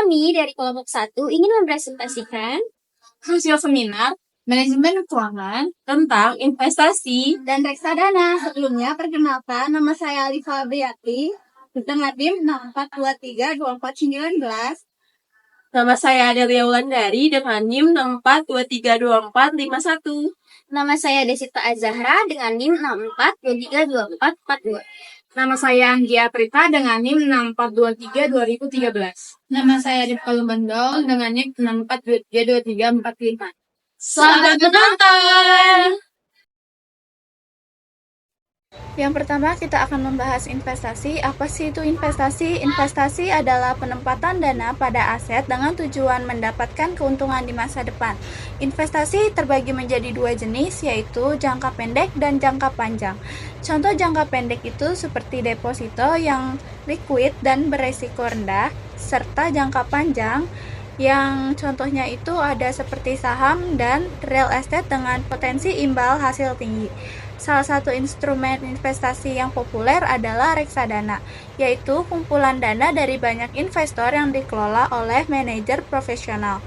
Kami dari kelompok 1 ingin mempresentasikan hasil seminar manajemen keuangan tentang investasi dan reksadana. Sebelumnya, perkenalkan, nama saya Alifa Abriati dengan NIM 64232419. Nama saya Adelia Wulandari dengan NIM 64232451. Nama saya Desita Azahra dengan NIM 64232442. Nama saya Anggia Prita dengan NIM 6423-2013. Nama saya Rifka Lumbandol dengan NIM 6423-2345. Selamat menonton! Yang pertama kita akan membahas investasi. Apa sih itu investasi? Investasi adalah penempatan dana pada aset dengan tujuan mendapatkan keuntungan di masa depan. Investasi terbagi menjadi dua jenis, yaitu jangka pendek dan jangka panjang. Contoh jangka pendek itu seperti deposito yang liquid dan beresiko rendah, serta jangka panjang yang contohnya itu ada seperti saham dan real estate dengan potensi imbal hasil tinggi. Salah satu instrumen investasi yang populer adalah reksadana, yaitu kumpulan dana dari banyak investor yang dikelola oleh manajer profesional.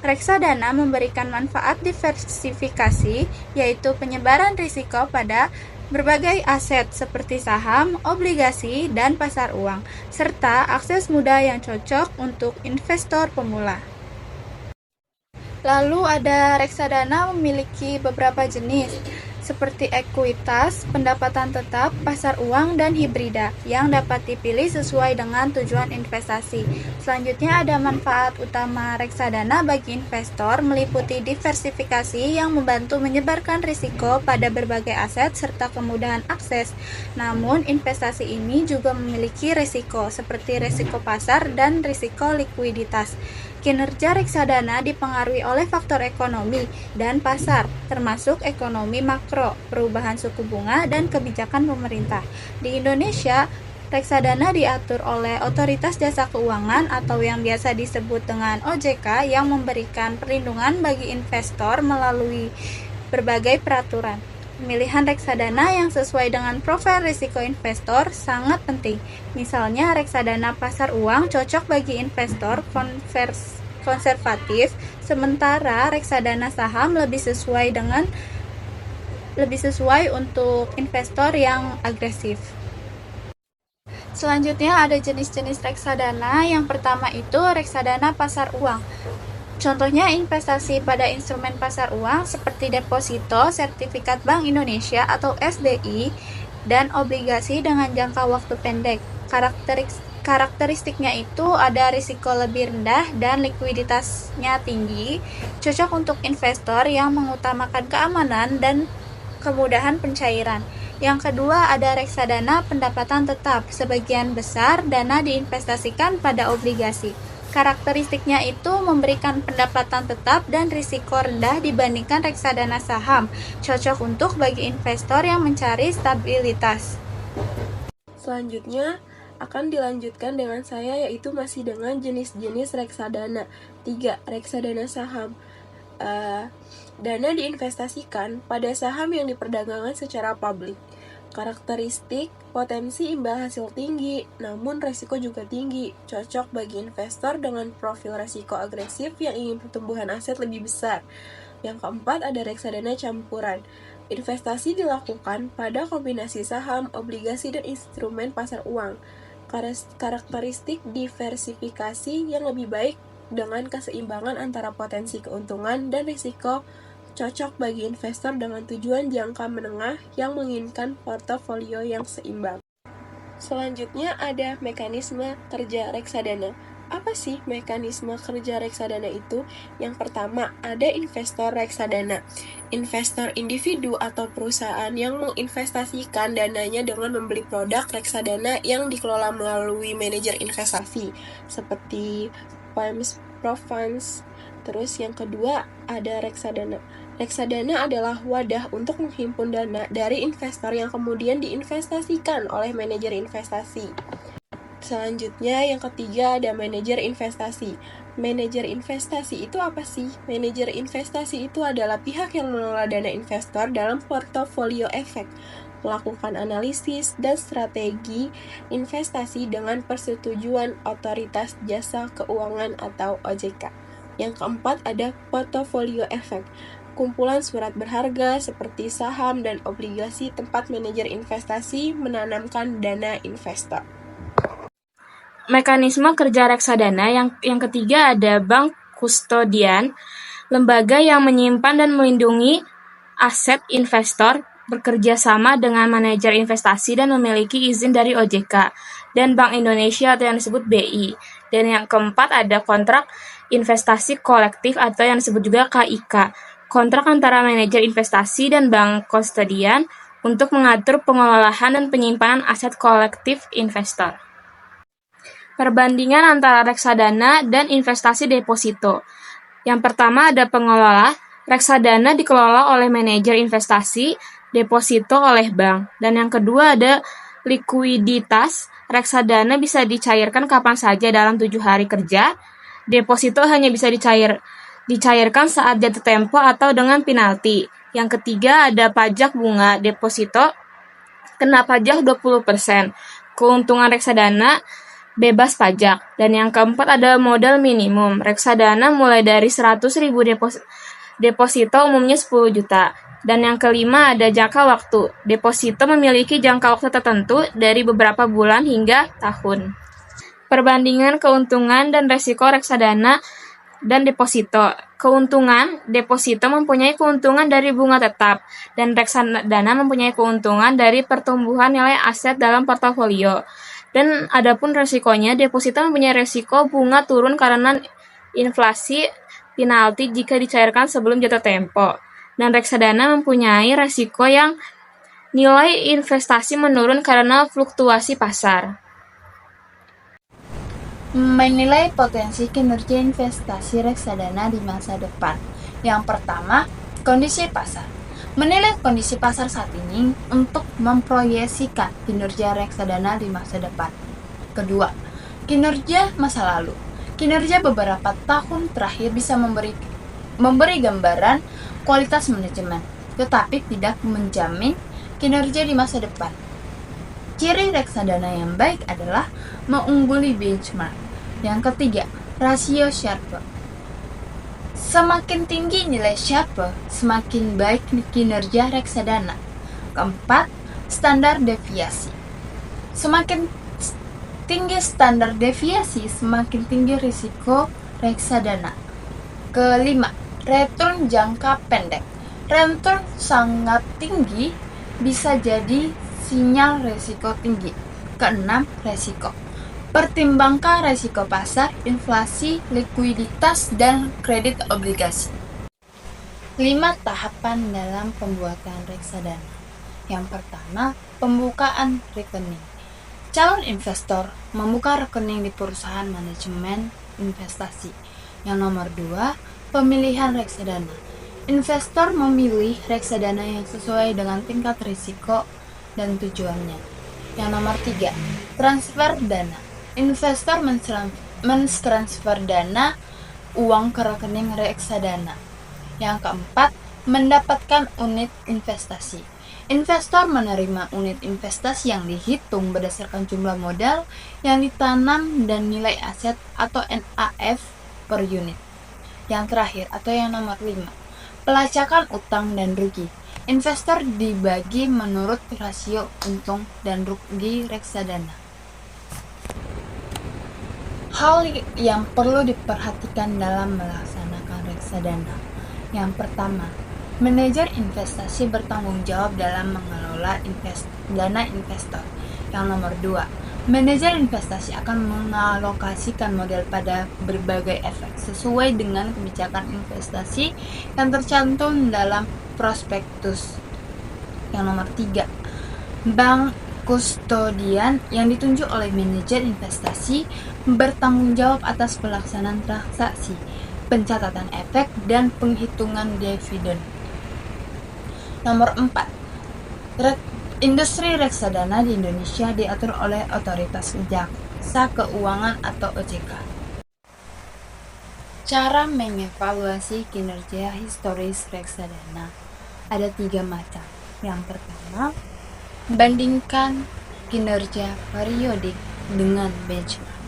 Reksadana memberikan manfaat diversifikasi, yaitu penyebaran risiko pada berbagai aset seperti saham, obligasi, dan pasar uang, serta akses mudah yang cocok untuk investor pemula. Lalu ada reksadana memiliki beberapa jenis, seperti ekuitas, pendapatan tetap, pasar uang, dan hibrida, yang dapat dipilih sesuai dengan tujuan investasi. Selanjutnya ada manfaat utama reksadana bagi investor meliputi diversifikasi yang membantu menyebarkan risiko pada berbagai aset serta kemudahan akses. Namun, investasi ini juga memiliki risiko, seperti risiko pasar dan risiko likuiditas. Kinerja reksadana dipengaruhi oleh faktor ekonomi dan pasar, termasuk ekonomi makro, perubahan suku bunga, dan kebijakan pemerintah. Di Indonesia, reksadana diatur oleh Otoritas Jasa Keuangan atau yang biasa disebut dengan OJK yang memberikan perlindungan bagi investor melalui berbagai peraturan. Pemilihan reksadana yang sesuai dengan profil risiko investor sangat penting. Misalnya, reksadana pasar uang cocok bagi investor konservatif, sementara reksadana saham lebih sesuai untuk investor yang agresif. Selanjutnya ada jenis-jenis reksadana. Yang pertama itu reksadana pasar uang. Contohnya investasi pada instrumen pasar uang seperti deposito, sertifikat Bank Indonesia atau SDI, dan obligasi dengan jangka waktu pendek. Karakteristiknya itu ada risiko lebih rendah dan likuiditasnya tinggi, cocok untuk investor yang mengutamakan keamanan dan kemudahan pencairan. Yang kedua ada reksadana pendapatan tetap. Sebagian besar dana diinvestasikan pada obligasi. Karakteristiknya itu memberikan pendapatan tetap dan risiko rendah dibandingkan reksadana saham, cocok untuk bagi investor yang mencari stabilitas. Selanjutnya akan dilanjutkan dengan saya, yaitu masih dengan jenis-jenis reksadana. 3. Reksadana saham. Dana diinvestasikan pada saham yang diperdagangkan secara publik. Karakteristik, potensi imbal hasil tinggi, namun resiko juga tinggi, cocok bagi investor dengan profil resiko agresif yang ingin pertumbuhan aset lebih besar. Yang keempat ada reksadana campuran. Investasi dilakukan pada kombinasi saham, obligasi, dan instrumen pasar uang. Karakteristik diversifikasi yang lebih baik dengan keseimbangan antara potensi keuntungan dan risiko, cocok bagi investor dengan tujuan jangka menengah yang menginginkan portofolio yang seimbang. Selanjutnya ada mekanisme kerja reksadana. Apa sih mekanisme kerja reksadana itu? Yang pertama, ada investor reksadana. Investor individu atau perusahaan yang menginvestasikan dananya dengan membeli produk reksadana yang dikelola melalui manajer investasi, seperti Profunds. Terus yang kedua ada reksadana. Reksadana adalah wadah untuk menghimpun dana dari investor yang kemudian diinvestasikan oleh manajer investasi. Selanjutnya yang ketiga ada manajer investasi. Manajer investasi itu apa sih? Manajer investasi itu adalah pihak yang mengelola dana investor dalam portofolio efek. melakukan analisis dan strategi investasi dengan persetujuan Otoritas Jasa Keuangan atau OJK. Yang keempat ada portofolio efek, kumpulan surat berharga seperti saham dan obligasi tempat manajer investasi menanamkan dana investor. Mekanisme kerja reksadana yang ketiga ada bank kustodian, lembaga yang menyimpan dan melindungi aset investor bekerja sama dengan manajer investasi dan memiliki izin dari OJK dan Bank Indonesia atau yang disebut BI. Dan yang keempat ada kontrak investasi kolektif atau yang disebut juga KIK, kontrak antara manajer investasi dan bank kustodian untuk mengatur pengelolaan dan penyimpanan aset kolektif investor. Perbandingan antara reksadana dan investasi deposito. Yang pertama ada pengelola. Reksadana dikelola oleh manajer investasi, deposito oleh bank. Dan yang kedua ada likuiditas. Reksadana bisa dicairkan kapan saja dalam 7 hari kerja. Deposito hanya bisa dicairkan saat jatuh tempo atau dengan penalti. Yang ketiga ada pajak bunga. Deposito kena pajak 20%. Keuntungan reksadana bebas pajak. Dan yang keempat ada modal minimum. Reksadana mulai dari 100.000 deposito umumnya 10 juta. Dan yang kelima ada jangka waktu. Deposito memiliki jangka waktu tertentu dari beberapa bulan hingga tahun. Perbandingan keuntungan dan resiko reksadana dan deposito. Keuntungan, deposito mempunyai keuntungan dari bunga tetap, dan reksadana mempunyai keuntungan dari pertumbuhan nilai aset dalam portofolio. Dan adapun resikonya, deposito mempunyai resiko bunga turun karena inflasi, penalti jika dicairkan sebelum jatuh tempo. Dan reksadana mempunyai resiko yang nilai investasi menurun karena fluktuasi pasar. Menilai potensi kinerja investasi reksadana di masa depan. Yang pertama, kondisi pasar. Menilai kondisi pasar saat ini untuk memproyeksikan kinerja reksadana di masa depan. Kedua, kinerja masa lalu. Kinerja beberapa tahun terakhir bisa memberi gambaran kualitas manajemen, tetapi tidak menjamin kinerja di masa depan. Ciri reksadana yang baik adalah mengungguli benchmark. Yang ketiga, rasio Sharpe. Semakin tinggi nilai Sharpe, semakin baik kinerja reksadana. Keempat, standar deviasi. Semakin tinggi standar deviasi, semakin tinggi risiko reksadana. Kelima, return jangka pendek. Return sangat tinggi bisa jadi sinyal risiko tinggi. Keenam, resiko. Pertimbangkan resiko pasar, inflasi, likuiditas, dan kredit obligasi. 5 tahapan dalam pembuatan reksadana. Yang pertama, pembukaan rekening. Calon investor membuka rekening di perusahaan manajemen investasi. Yang nomor 2, pemilihan reksadana. Investor memilih reksadana yang sesuai dengan tingkat risiko dan tujuannya. Yang nomor 3, transfer dana. Investor mentransfer dana uang ke rekening reksadana. Yang keempat, mendapatkan unit investasi. Investor menerima unit investasi yang dihitung berdasarkan jumlah modal yang ditanam dan nilai aset atau NAV per unit. Yang terakhir atau yang nomor 5, pelacakan utang dan rugi. Investor dibagi menurut rasio untung dan rugi reksadana. Hal yang perlu diperhatikan dalam melaksanakan reksadana. Yang pertama, manajer investasi bertanggung jawab dalam mengelola dana investor. Yang nomor 2, manajer investasi akan mengalokasikan modal pada berbagai efek sesuai dengan kebijakan investasi yang tercantum dalam prospektus. Yang nomor 3, bank kustodian yang ditunjuk oleh manajer investasi bertanggung jawab atas pelaksanaan transaksi, pencatatan efek, dan penghitungan dividen. Nomor 4, industri reksadana di Indonesia diatur oleh Otoritas Jasa Keuangan atau OJK. Cara mengevaluasi kinerja historis reksadana ada 3 macam. Yang pertama, Bandingkan kinerja periodik dengan benchmark,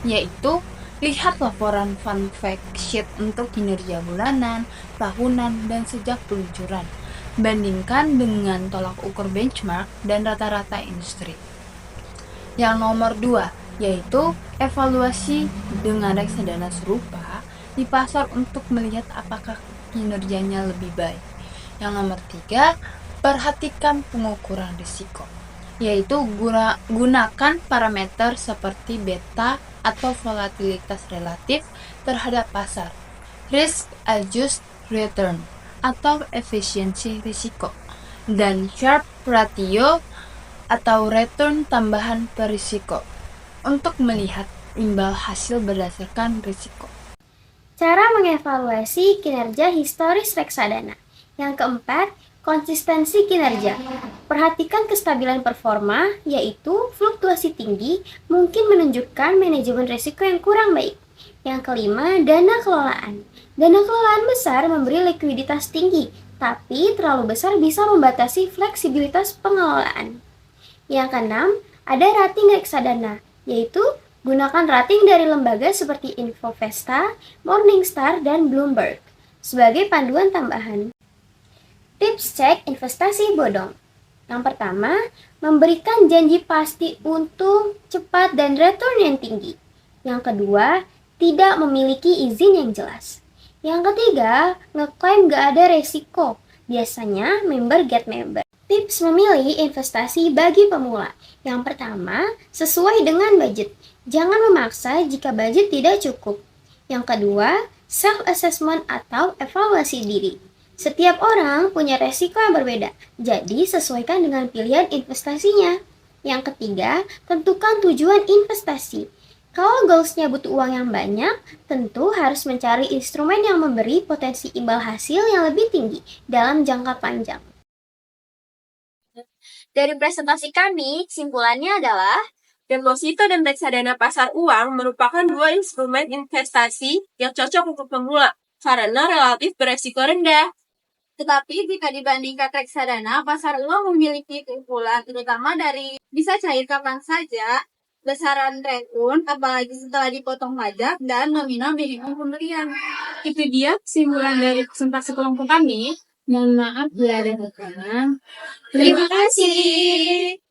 yaitu lihat laporan fun fact sheet untuk kinerja bulanan, tahunan, dan sejak peluncuran. Bandingkan dengan tolak ukur benchmark dan rata-rata industri. Yang nomor 2, yaitu evaluasi dengan reksadana serupa di pasar untuk melihat apakah kinerjanya lebih baik. Yang nomor 3, perhatikan pengukuran risiko, yaitu gunakan parameter seperti beta atau volatilitas relatif terhadap pasar, risk adjusted return atau efisiensi risiko, dan Sharpe ratio atau return tambahan per risiko untuk melihat imbal hasil berdasarkan risiko. Cara mengevaluasi kinerja historis reksadana. Yang keempat, konsistensi kinerja. Perhatikan kestabilan performa, yaitu fluktuasi tinggi mungkin menunjukkan manajemen risiko yang kurang baik. Yang kelima, dana kelolaan. Dana kelolaan besar memberi likuiditas tinggi, tapi terlalu besar bisa membatasi fleksibilitas pengelolaan. Yang keenam, ada rating reksadana, yaitu gunakan rating dari lembaga seperti Infovesta, Morningstar, dan Bloomberg sebagai panduan tambahan. Tips cek investasi bodong. Yang pertama, memberikan janji pasti untung cepat dan return yang tinggi. Yang kedua, tidak memiliki izin yang jelas. Yang ketiga, ngeklaim gak ada resiko. Biasanya member get member. Tips memilih investasi bagi pemula. Yang pertama, sesuai dengan budget. Jangan memaksa jika budget tidak cukup. Yang kedua, self-assessment atau evaluasi diri. Setiap orang punya resiko yang berbeda, jadi sesuaikan dengan pilihan investasinya. Yang ketiga, tentukan tujuan investasi. Kalau goalsnya butuh uang yang banyak, tentu harus mencari instrumen yang memberi potensi imbal hasil yang lebih tinggi dalam jangka panjang. Dari presentasi kami, kesimpulannya adalah Deposito dan reksadana pasar uang merupakan dua instrumen investasi yang cocok untuk pemula karena relatif beresiko rendah. Tetapi jika dibandingkan reksadana, pasar uang memiliki keunggulan terutama dari bisa cair kapan saja, besaran return, apalagi setelah dipotong pajak, dan nominal minimum pembelian. Itu dia kesimpulan dari presentasi kelompok kami. Mohon maaf bila ada kekurangan. Terima kasih.